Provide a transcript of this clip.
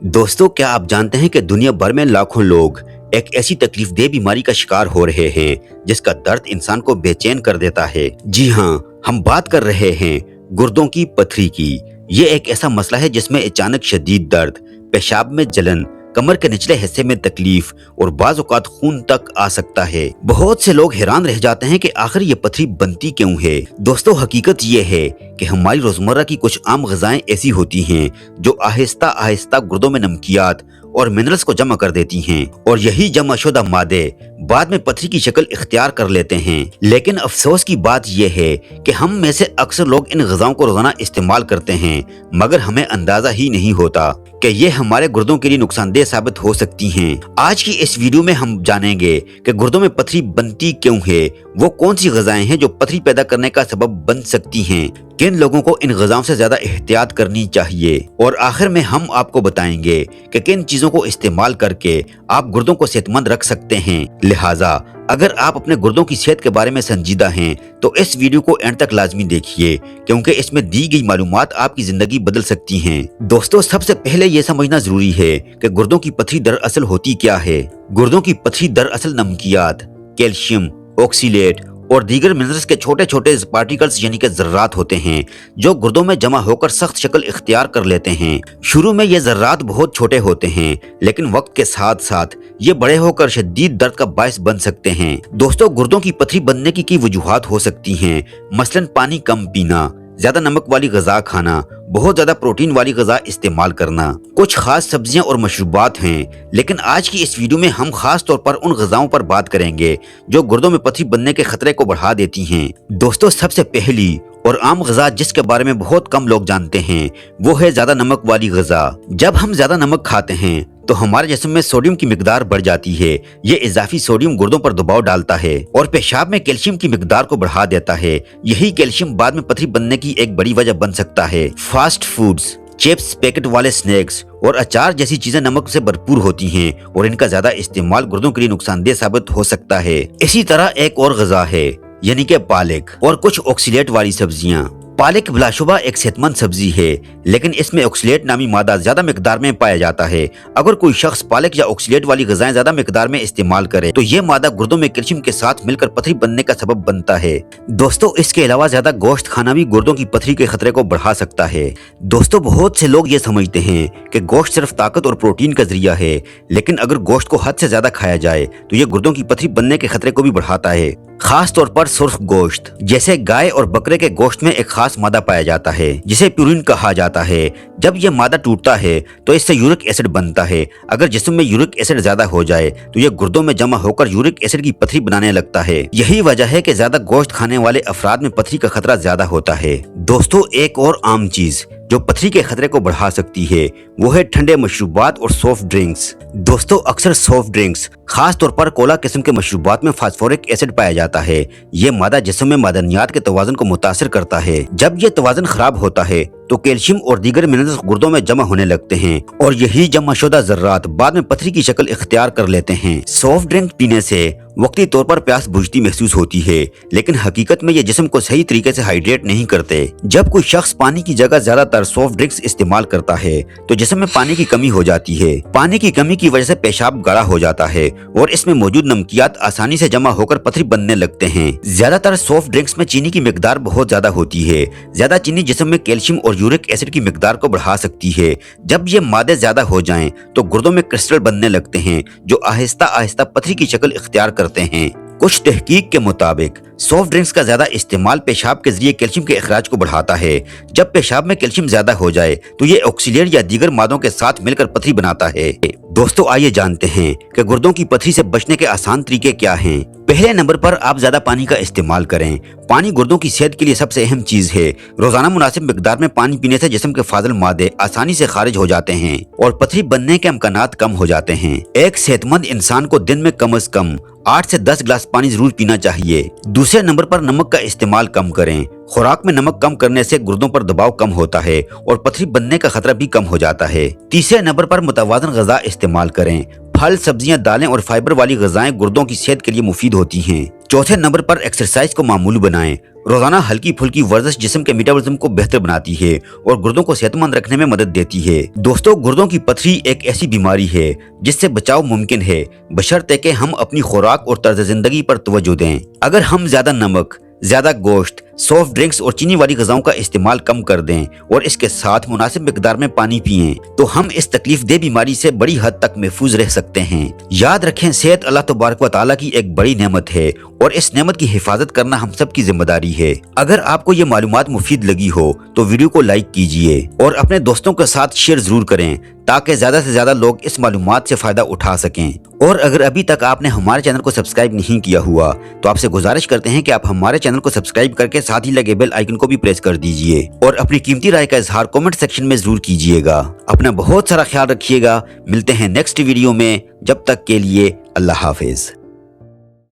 दोस्तों, क्या आप जानते हैं कि दुनिया भर में लाखों लोग एक ऐसी तकलीफ दे बीमारी का शिकार हो रहे हैं जिसका दर्द इंसान को बेचैन कर देता है। जी हाँ, हम बात कर रहे हैं गुर्दों की पथरी की। ये एक ऐसा मसला है जिसमें अचानक शदीद दर्द, पेशाब में जलन, कमर के निचले हिस्से में तकलीफ और बाज़ औक़ात खून तक आ सकता है। बहुत से लोग हैरान रह जाते हैं कि आखिर ये पथरी बनती क्यों है। दोस्तों, हकीकत ये है कि हमारी रोजमर्रा की कुछ आम ग़िज़ाएं ऐसी होती हैं जो आहिस्ता आहिस्ता गुर्दों में नमकियात और मिनरल्स को जमा कर देती हैं और यही जमाशुदा मादे बाद में पथरी की शक्ल इख्तियार कर लेते हैं। लेकिन अफसोस की बात यह है कि हम में से अक्सर लोग इन ग़िज़ाओं को रोजाना इस्तेमाल करते हैं, मगर हमें अंदाजा ही नहीं होता कि ये हमारे गुर्दों के लिए नुकसानदेह साबित हो सकती हैं। आज की इस वीडियो में हम जानेंगे कि गुर्दों में पथरी बनती क्यों है, वो कौन सी ग़िज़ाएं हैं जो पथरी पैदा करने का सबब बन सकती हैं, किन लोगों को इन ग़िज़ाओं से ज्यादा एहतियात करनी चाहिए, और आखिर में हम आपको बताएंगे कि किन चीजों को इस्तेमाल करके आप गुर्दों को सेहतमंद रख सकते हैं। लिहाजा अगर आप अपने गुर्दों की सेहत के बारे में संजीदा हैं तो इस वीडियो को एंड तक लाजमी देखिए, क्योंकि इसमें दी गई मालूमात आपकी जिंदगी बदल सकती हैं। दोस्तों, सबसे पहले ये समझना जरूरी है कि गुर्दों की पथरी दरअसल होती क्या है। गुर्दों की पथरी दरअसल नमकियात, कैल्शियम, ऑक्सीलेट और दीगर मिनरल्स के छोटे छोटे पार्टिकल्स यानी कि ज़र्रात होते हैं जो गुर्दों में जमा होकर सख्त शक्ल इख्तियार कर लेते हैं। शुरू में ये ज़र्रात बहुत छोटे होते हैं, लेकिन वक्त के साथ साथ ये बड़े होकर शदीद दर्द का बायस बन सकते हैं। दोस्तों, गुर्दों की पथरी बनने की कई वजूहात हो सकती हैं, मसलन पानी कम पीना, ज्यादा नमक वाली ग़िज़ा खाना, बहुत ज्यादा प्रोटीन वाली ग़िज़ा इस्तेमाल करना, कुछ खास सब्जियां और मशरूबात हैं। लेकिन आज की इस वीडियो में हम खास तौर पर उन ग़िज़ाओं पर बात करेंगे जो गुर्दों में पथरी बनने के खतरे को बढ़ा देती हैं। दोस्तों, सबसे पहली और आम ग़िज़ा जिसके बारे में बहुत कम लोग जानते हैं वो है ज्यादा नमक वाली ग़िज़ा। जब हम ज्यादा नमक खाते हैं तो हमारे जिस्म में सोडियम की मिकदार बढ़ जाती है। ये इजाफी सोडियम गुर्दों पर दबाव डालता है और पेशाब में कैल्शियम की मिकदार को बढ़ा देता है। यही कैल्शियम बाद में पथरी बनने की एक बड़ी वजह बन सकता है। फास्ट फूड्स, चिप्स, पैकेट वाले स्नैक्स और अचार जैसी चीजें नमक से भरपूर होती हैं और इनका ज्यादा इस्तेमाल गुर्दों के लिए नुकसानदेह साबित हो सकता है। इसी तरह एक और ग़िज़ा है यानी कि पालक और कुछ ऑक्सीलेट वाली सब्जियां। पालक बिलाशुबा एक सेहतमंद सब्जी है, लेकिन इसमें ऑक्सीलेट नामी मादा ज्यादा मिकदार में पाया जाता है। अगर कोई शख्स पालक या ऑक्सीलेट वाली ग़िज़ाएं ज्यादा मिकदार में इस्तेमाल करे तो ये मादा गुर्दों में कैल्शियम के साथ मिलकर पथरी बनने का सबब बनता है। दोस्तों, इसके अलावा ज्यादा गोश्त खाना भी गुर्दों की पथरी के खतरे को बढ़ा सकता है। दोस्तों, बहुत से लोग ये समझते हैं कि गोश्त सिर्फ ताकत और प्रोटीन का जरिया है, लेकिन अगर गोश्त को हद से ज्यादा खाया जाए तो ये गुर्दों की पथरी बनने के खतरे को भी बढ़ाता है। खास तौर पर सुर्ख गोश्त जैसे गाय और बकरे के गोश्त में एक खास मादा पाया जाता है जिसे प्यूरिन कहा जाता है। जब यह मादा टूटता है तो इससे यूरिक एसिड बनता है। अगर जिस्म में यूरिक एसिड ज्यादा हो जाए तो यह गुर्दों में जमा होकर यूरिक एसिड की पथरी बनाने लगता है। यही वजह है कि ज्यादा गोश्त खाने वाले अफराद में पथरी का खतरा ज्यादा होता है। दोस्तों, एक और आम चीज जो पथरी के खतरे को बढ़ा सकती है वो है ठंडे मशरूबात और सॉफ्ट ड्रिंक्स। दोस्तों, अक्सर सॉफ्ट ड्रिंक्स, खास तौर पर कोला किस्म के मशरूबात में फास्फोरिक एसिड पाया जाता है। ये मादा जिस्म में मादनियात के तवाज़ुन को मुतासिर करता है। जब ये तवाज़ुन खराब होता है तो कैल्शियम और दीगर मिनरल्स गुर्दों में जमा होने लगते हैं और यही जमाशुदा ज़र्रात बाद में पथरी की शक्ल इख्तियार कर लेते हैं। सॉफ्ट ड्रिंक पीने से वक्ती तौर पर प्यास बुझती महसूस होती है, लेकिन हकीकत में ये जिस्म को सही तरीके से हाइड्रेट नहीं करते। जब कोई शख्स पानी की जगह ज्यादातर सॉफ्ट ड्रिंक्स इस्तेमाल करता है तो जिस्म में पानी की कमी हो जाती है। पानी की कमी की वजह से पेशाब गाढ़ा हो जाता है और इसमें मौजूद नमकियात आसानी से जमा होकर पथरी बनने लगते हैं। ज्यादातर सॉफ्ट ड्रिंक्स में चीनी की मिकदार बहुत ज्यादा होती है। ज्यादा चीनी जिस्म में कैल्शियम और यूरिक एसिड की मिकदार को बढ़ा सकती है। जब ये मादे ज्यादा हो जाएं तो गुर्दों में क्रिस्टल बनने लगते हैं जो आहिस्ता आहिस्ता पथरी की शक्ल इख्तियार करते हैं। कुछ तहकीक के मुताबिक सॉफ्ट ड्रिंक्स का ज्यादा इस्तेमाल पेशाब के जरिए कैल्शियम के अखराज को बढ़ाता है। जब पेशाब में कैल्शियम ज्यादा हो जाए तो ये ऑक्सीलेट या दीगर मादों के साथ मिलकर पथरी बनाता है। दोस्तों, आइए जानते हैं कि गुर्दों की पथरी से बचने के आसान तरीके क्या हैं। पहले नंबर पर आप ज्यादा पानी का इस्तेमाल करें। पानी गुर्दों की सेहत के लिए सबसे अहम चीज है। रोजाना मुनासिब मिकदार में पानी पीने से जिस्म के फाजिल मादे आसानी से खारिज हो जाते हैं और पथरी बनने के इम्कानात कम हो जाते हैं। एक सेहतमंद इंसान को दिन में कम से कम 8 से 10 गिलास पानी जरूर पीना चाहिए। दूसरे नंबर पर नमक का इस्तेमाल कम करें। खुराक में नमक कम करने से गुर्दों पर दबाव कम होता है और पथरी बनने का खतरा भी कम हो जाता है। तीसरे नंबर पर मुतवाज़िन ग़िज़ा इस्तेमाल करें। फल, सब्जियां, दालें और फाइबर वाली ग़िज़ाएं गुर्दों की सेहत के लिए मुफीद होती हैं। चौथे नंबर पर एक्सरसाइज को मामूल बनाएं। रोजाना हल्की फुल्की वर्जिश जिस्म के मेटाबॉलिज्म को बेहतर बनाती है और गुर्दों को सेहतमंद रखने में मदद देती है। दोस्तों, गुर्दों की पथरी एक ऐसी बीमारी है जिससे बचाव मुमकिन है, बशर्ते कि हम अपनी खुराक और तर्ज जिंदगी पर तवज्जो दें। अगर हम ज्यादा नमक, ज्यादा गोश्त, सॉफ्ट ड्रिंक्स और चीनी वाली ग़िज़ाओं का इस्तेमाल कम कर दें और इसके साथ मुनासिब मिकदार में पानी पिएं, तो हम इस तकलीफ दे बीमारी से बड़ी हद तक महफूज रह सकते हैं। याद रखें, सेहत अल्लाह तबारक व तआला की एक बड़ी नेमत है और इस नेमत की हिफाजत करना हम सब की जिम्मेदारी है। अगर आपको ये मालूमात मुफीद लगी हो तो वीडियो को लाइक कीजिए और अपने दोस्तों के साथ शेयर जरूर करें ताकि ज्यादा से ज्यादा लोग इस मालूमात से फायदा उठा सकें। और अगर अभी तक आपने हमारे चैनल को सब्सक्राइब नहीं किया हुआ तो आपसे गुजारिश करते हैं कि आप हमारे चैनल को सब्सक्राइब करके साथ ही लगे बेल आइकन को भी प्रेस कर दीजिए और अपनी कीमती राय का इजहार कमेंट सेक्शन में जरूर कीजिएगा। अपना बहुत सारा ख्याल रखिएगा। मिलते हैं नेक्स्ट वीडियो में, जब तक के लिए अल्लाह हाफिज।